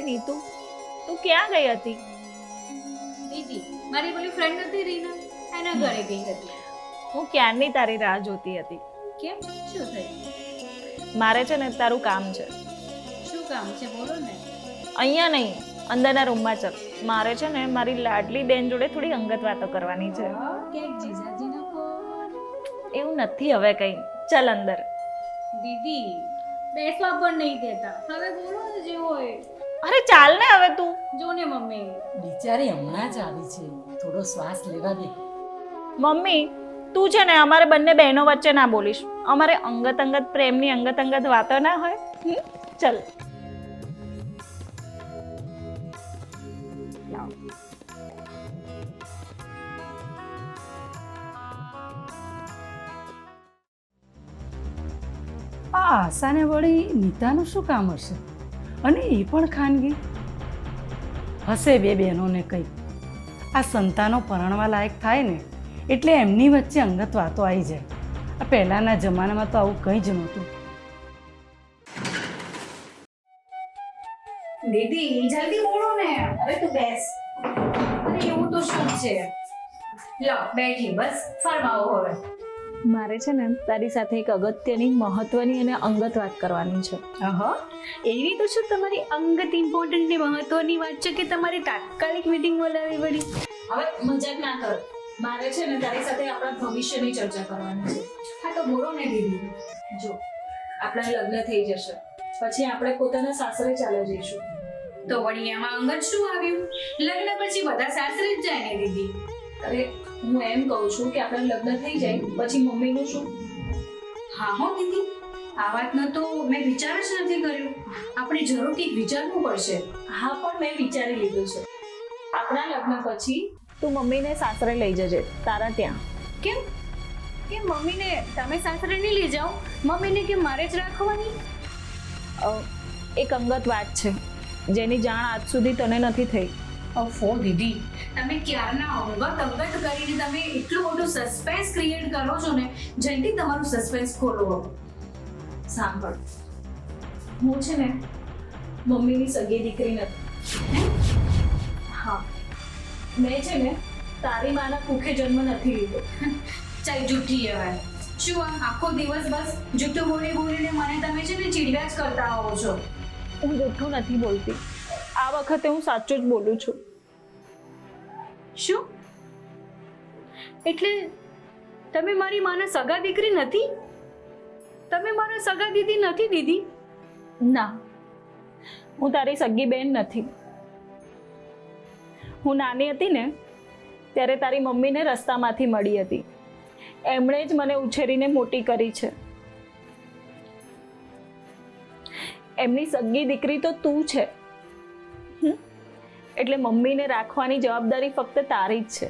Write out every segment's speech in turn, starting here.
નીતુ, તું ક્યાં ગઈ હતી? દીદી મારી પેલી ફ્રેન્ડ નથી રીના, એના ઘરે ગઈ હતી. હું ક્યારની તારી રાહ જોતી હતી. કેમ, શું થયું? મારે છે ને તારું કામ છે. શું કામ છે, બોલો ને. અહીંયા નહીં, અંદરના રૂમમાં ચાલ. મારે છે ને મારી લાડલી બેન જોડે થોડી અંગત વાતો કરવાની છે. ક્યાંક જીજાજીનો ફોન? એવું નથી હવે કંઈ. ચાલ અંદર. દીદી બેસવા પણ નહીં દેતા. હવે બોલો ને જે હોય. અરે ચાલ ને હવે તું. જો ને મમ્મી. બિચારી હમણાં જ આવી છે, થોડો શ્વાસ લેવા દે. મમ્મી, તું છે ને અમારે બંને બહેનો વચ્ચે ના બોલીશ. અમારે અંગત અંગત પ્રેમની અંગત અંગત વાતો ના હોય. ચાલ. આ આશાને વળી નીતાનું શું કામ હશે? અને એ પણ ખાનગી હશે. બે બહેનોને કંઈ આ સંતાનો પરણવા લાયક થાય ને એટલે એમની વચ્ચે અંગત વાતો આવી જાય. આ પહેલાંના જમાનામાં તો આવું કંઈ જ નહોતું. દીદી જલ્દી બોલો ને. હવે તું બેસ. અરે એવું તો શું છે? લો બેઠી, બસ ફરમાવો હવે. મારે છે ને તારી સાથે એક અગત્યની મહત્વની અને અંગત વાત કરવાની છે. એવી તો શું તમારી અંગત ઇમ્પોર્ટન્ટ ને મહત્વની વાત છે કે તમારી તાત્કાલિક મીટિંગ બોલાવી પડી? હવે મજાક ના કર. મારે છે ને તારી સાથે આપણા ભવિષ્યની ચર્ચા કરવાની છે. હા તો બોલો ને દીદી. જો આપણા લગ્ન થઈ જશે પછી આપણે પોતાના સાસરે ચાલ્યા જઈશું. તો વળી એમાં અંગત શું આવ્યું? લગ્ન પછી બધા સાસરે જ જાય ને દીદી. અરે હું એમ કહું છું કે આપણા લગ્ન થઈ જાય પછી મમ્મીનું શું? હા હો દીદી, આ વાતનો તો મેં વિચાર જ નથી કર્યો. આપણે જરૂરથી વિચારવું પડશે. હા પણ મેં વિચારી લીધું છે. આપણા લગ્ન પછી તું મમ્મીને સાસરે લઈ જજે, તારા ત્યાં. કેમ કે મમ્મીને તમે સાસરે નહીં લઈ જાઓ? મમ્મીને કે મારે જ રાખવાની? એક અંગત વાત છે જેની જાણ આજ સુધી તને નથી થઈ. ઓફો દીદી, તમે ક્યારના અંગત કરીને તમે એટલું મોટું સસ્પેન્સ ક્રિએટ કરો છો ને. જલ્દી તમારું સસ્પેન્સ ખોલો. સાંભળ, હું છે ને મમ્મીની સગી દીકરી નથી. હા, મેં છે ને તારી માના કુખે જન્મ નથી લીધો. ચાલ જૂઠી હવે. શું આ આખો દિવસ બસ જૂઠું બોલીને મને તમે છે ને ચીડિયા જ કરતા હોવ છો? હું જૂઠું નથી બોલતી. આ વખતે હું સાચું જ બોલું છું. શું એટલે તમે મારી માના સગા દીકરી નથી? તમે મારા સગા દીદી નથી દીદી? ના, હું તારી સગી બેન નથી. હું નાની હતી ને ત્યારે તારી મમ્મીને રસ્તામાંથી મળી હતી. એમણે જ મને ઉછેરીને મોટી કરી છે. એમની સગી દીકરી તો તું છે. એટલે મમ્મીને રાખવાની જવાબદારી ફક્ત તારી જ છે.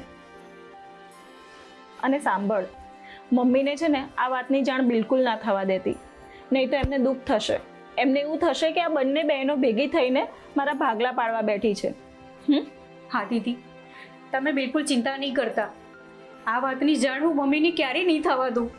અને સાંભળ, મમ્મીને છે ને આ વાતની જાણ બિલકુલ ના થવા દેતી, નહીં તો એમને દુઃખ થશે. એમને એવું થશે કે આ બંને બહેનો ભેગી થઈને મારા ભાગલા પાડવા બેઠી છે. હા દીદી, તમે બિલકુલ ચિંતા નહીં કરતા. આ વાતની જાણ હું મમ્મીને ક્યારેય નહીં થવા દઉં.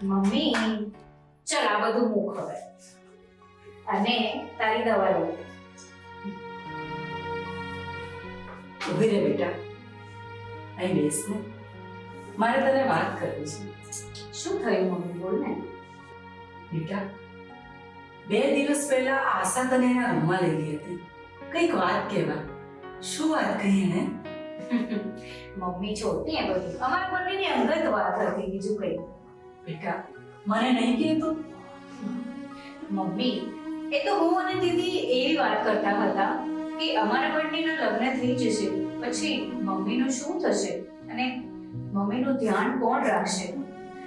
મમ્મી ચલ આ બધું મૂક હવે અને તારી દવા લે. ઉભી રે બેટા, અહીં બેસ ને. મારે તને વાત કરવી છે. શું થયું મમ્મી, બોલ ને. બેટા, 2 દિવસ પહેલા આશા તને એના રૂમમાં લઈ ગઈ હતી. કંઈક વાત કહેવા. શું વાત કહી એને? મમ્મી છોડતી એ બધું અમારા બંનેની અંગત વાત હતી, બીજું કઈ. બેટા મને નહીં કહેતું. મમ્મી એ તો હું અને દીદી એવી વાત કરતા હતા કે અમારા બંનેના લગ્ન થઈ જશે પછી મમ્મીનું શું થશે અને મમ્મીનું ધ્યાન કોણ રાખશે.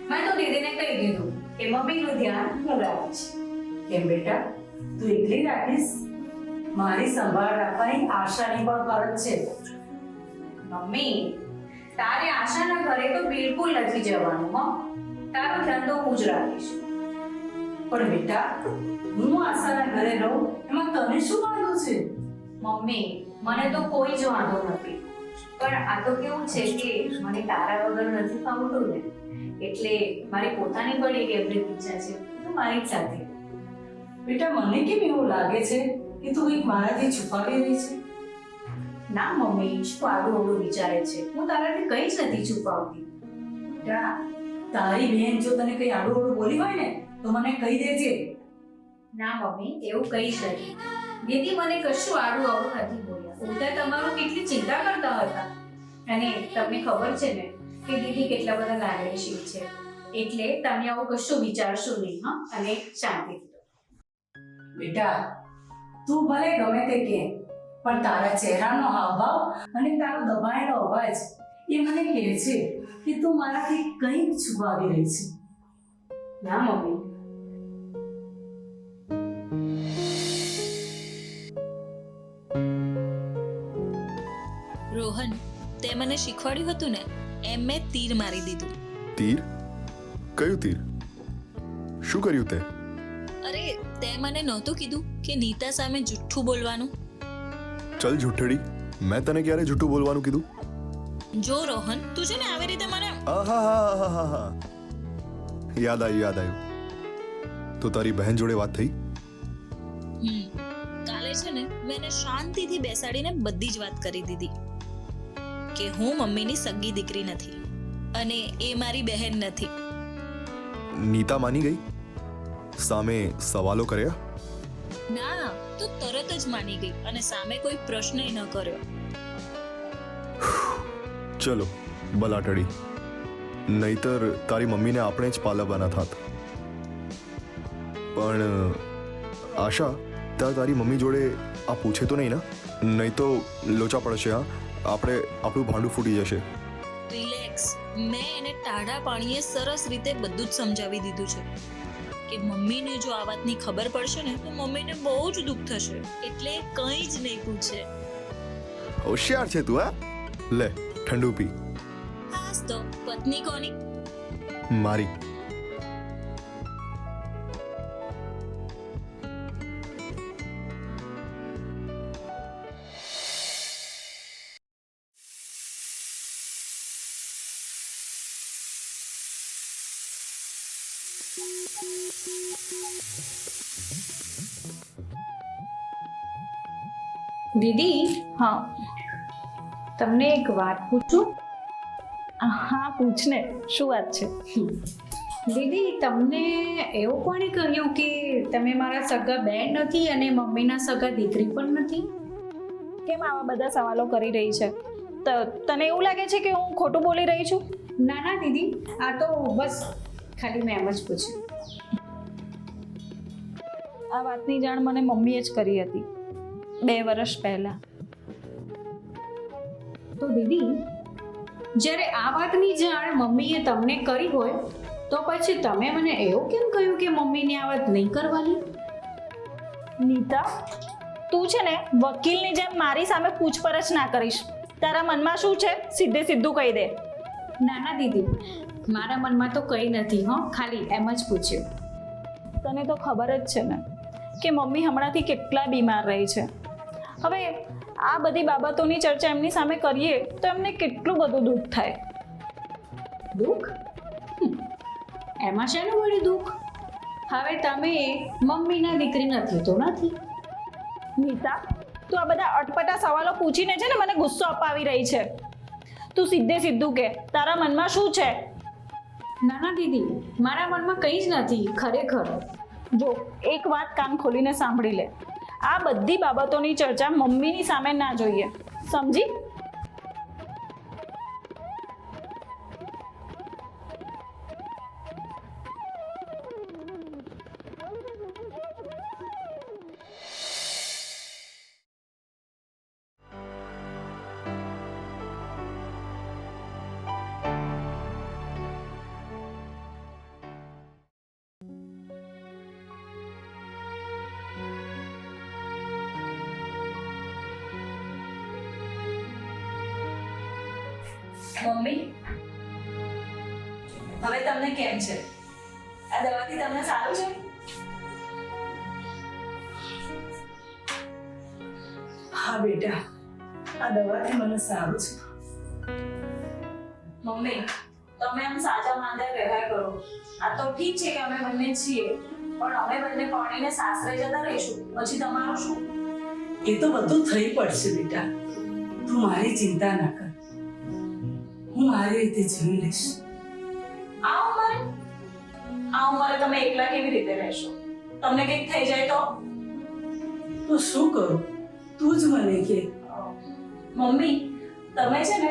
મેં તો દીદીને કહી દીધું કે મમ્મીનું ધ્યાન હું રાખીશ. કેમ બેટા, તું એકલી રાખીશ? મારી સંભાળ રાખવાની આશાની પણ ફરજ છે. મમ્મી તારે આશાના ઘરે તો બિલકુલ નથી જવાનું. તારું ધ્યાન તો હું જ રાખીશ. પણ બેટા, હું આશાના ઘરે રહું એમાં તને શું વાંધો છે? મમ્મી મને તો કોઈ જ વાંધો નથી, પણ આ તો કેવું છે કે મને તારા વગર નથી ફાવતું ને, એટલે મારી પોતાની પણ એક એવી ઈચ્છા છે તો મારી જ સાથે. બેટા મને કેમ એવું લાગે છે કે તું કંઈક મારાથી છુપાવી રહી છે? ના મમ્મી, શું આડું અવળું વિચારે છે? હું તારાથી કંઈ જ નથી છુપાવતી. બેટા, તારી બહેન જો તને કંઈ આડું અવળું બોલી હોય ને તો મને કહી દેજે. ના મમ્મી, એવું કંઈ જ નથી. દીદી મને કશું આડું અવળું નથી બોલ્યા. ઉલટા તમારું કેટલી ચિંતા કરતા હતા અને તમને ખબર છે ને કે દીદી કેટલા બધા લાગણીશીલ છે, એટલે તમે આવું કશું વિચારશો નહીં. હા, અને શાંતિથી. બેટા તું ભલે ગમે તે કહે, પણ તારા ચહેરાનો હાવભાવ અને તારો દબાયેલો અવાજ એ મને કહે છે કે તું મારાથી કંઈક છુપાવી રહી છે. ના મમ્મી. રોહન, તે મને શીખવાડ્યું હતું ને એમ મેં તીર મારી દીધું. તીર? કયું તીર? શું કર્યું તે? અરે તે મને નહોતું કીધું કે નીતા સામે જુઠ્ઠું બોલવાનું. ચલ જુઠ્ઠડી, મેં તને ક્યારે જુઠ્ઠું બોલવાનું કીધું? જો રોહન, તું છે ને આવી રીતે મને આહાહાહાહાહા. યાદ આવ્યું. તો તારી બહેન જોડે વાત થઈ? કાલે છે ને મેં એને શાંતિથી બેસાડીને બધી જ વાત કરી દીધી કે હું મમ્મીની સગી દીકરી નથી અને એ મારી બહેન નથી. નીતા માની ગઈ? સામે સવાલો કર્યા? ના, તો તરત જ માની ગઈ અને સામે કોઈ પ્રશ્ન ન કર્યો. ચલો બલાટડી, નહીતર તારી મમ્મીને આપણે જ પાલવવાના થાત. પણ આશા, તારી મમ્મી જોડે આ પૂછે તો નહીં ને? નહીં તો લોચા પડશે. હા, આપણું ભાંડું ફૂટી જશે. રિલેક્સ, મેં એને ટાઢા પાણીએ સરસ રીતે બધું જ સમજાવી દીધું છે કે મમ્મીને જો આ વાતની ખબર પડશે ને તો મમ્મીને બહુ જ દુઃખ થશે, એટલે કંઈ જ નહીં પૂછે. હોશિયાર છે તું. હા, લે ઠંડુ પી. હાસ તો પત્ની કોની? મારી. દીદી, હા તમને એક વાત પૂછું? હા પૂછને, શું વાત છે? દીદી, તમને એવું કોણે કહ્યું કે તમે મારા સગા બેન નથી અને મમ્મીના સગા દીકરી પણ નથી? કેમ આવા બધા સવાલો કરી રહી છે? તને એવું લાગે છે કે હું ખોટું બોલી રહી છું? ના ના દીદી, આ તો બસ ખાલી મેં એમ જ પૂછ્યું. આ વાતની જાણ મને મમ્મીએ જ કરી હતી 2 વર્ષ પહેલા. તો દીદી, જ્યારે આ વાતની જાણ મમ્મીએ તમને કરી હોય તો પછી તમે મને એવું કેમ કહ્યું કે મમ્મીને આ વાત નહીં કરવાની? નીતા, તું છે ને વકીલની જેમ મારી સામે પૂછપરછ ના કરીશ. તારા મનમાં શું છે સીધે સીધું કહી દે. ના ના દીદી, મારા મનમાં તો કંઈ નથી. ખાલી એમ જ પૂછ્યું. તને તો ખબર જ છે ને કે મમ્મી હમણાંથી કેટલા બીમાર રહી છે. હવે આ બધી બાબતોની ચર્ચા એમની સામે કરીએ તો એમને કેટલું બધું દુઃખ થાય. દુઃખ? એમાં શેનું વળી દુઃખ? હવે તમે મમ્મીના દીકરી નથી તો નથી. નીતા, તું આ બધા અટપટા સવાલો પૂછીને છે ને મને ગુસ્સો અપાવી રહી છે. તું સીધે સીધું કે તારા મનમાં શું છે? ના ના દીદી, મારા મનમાં કંઈ જ નથી ખરેખર. જો એક વાત કાન ખોલીને સાંભળી લે, આ બધી બાબતોની ચર્ચા મમ્મીની સામે ના જોઈએ, સમજી? મમ્મી, હવે તમને કેમ છે? આ દવાથી તમને સારું છે? હા બેટા, આ દવાથી મને સારું છે. મમ્મી, તમે આમ સાજા માંદા રહ્યા કરો. આ તો ઠીક છે કે અમે બંને છીએ, પણ અમે બંને પરણીને સાસરે જતા રહીશું, પછી તમારું શું? એ તો બધું થઈ પડશે બેટા, તું મારી ચિંતા ના કર, હું મારી રીતે જીવી લઈશ. આ ઉંમરે તમે એકલા કેવી રીતે રહેશો? તમને કંઈક થઈ જાય તો? તો શું કરું, તું જ મને કે. મમ્મી, તમે છે ને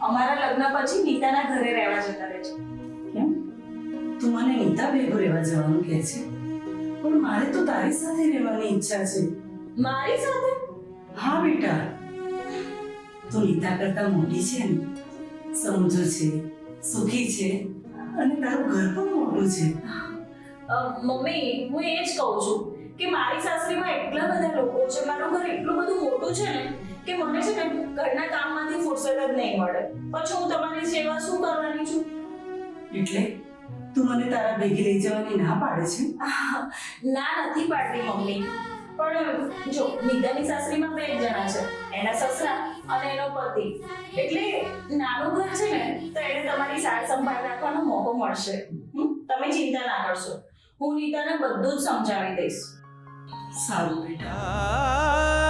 અમારા લગ્ન પછી નીતાના ઘરે રહેવા જતા રહેજો. કેમ? તું મને નીતા ભેગો રહેવા જવાનું કહે છે, પણ મારે તો તારી સાથે રહેવાની ઈચ્છા છે. મારી સાથે? હા બેટા, તું નીતા કરતા મોટી છે ને, સમજો છે, સુખી છે, અને તારું ઘર પણ મોટું છે. મમ્મી, હું એ જ કહું છું કે મારી સાસરીમાં એટલા બધા લોકો છે, મારું ઘર એટલું બધું મોટું છે ને કે મને છે ને ઘરના કામમાંથી ફુરસત જ નહીં મળે. પછી હું તમારી સેવા શું કરવાની છું? એટલે તું મને તારા ભેગી લઈ જવાની ના પાડે છે? ના, નથી પાડતી મમ્મી, પણ જો નીતાની સાસરીમાં 2 જણા છે, એના સસરા અને એનો પતિ, એટલે નાનું ઘર છે ને તો એને તમારી સાર સંભાળ રાખવાનો મોકો મળશે. તમે ચિંતા ના કરશો, હું નીતાને બધું જ સમજાવી દઈશ. સારું બેટા.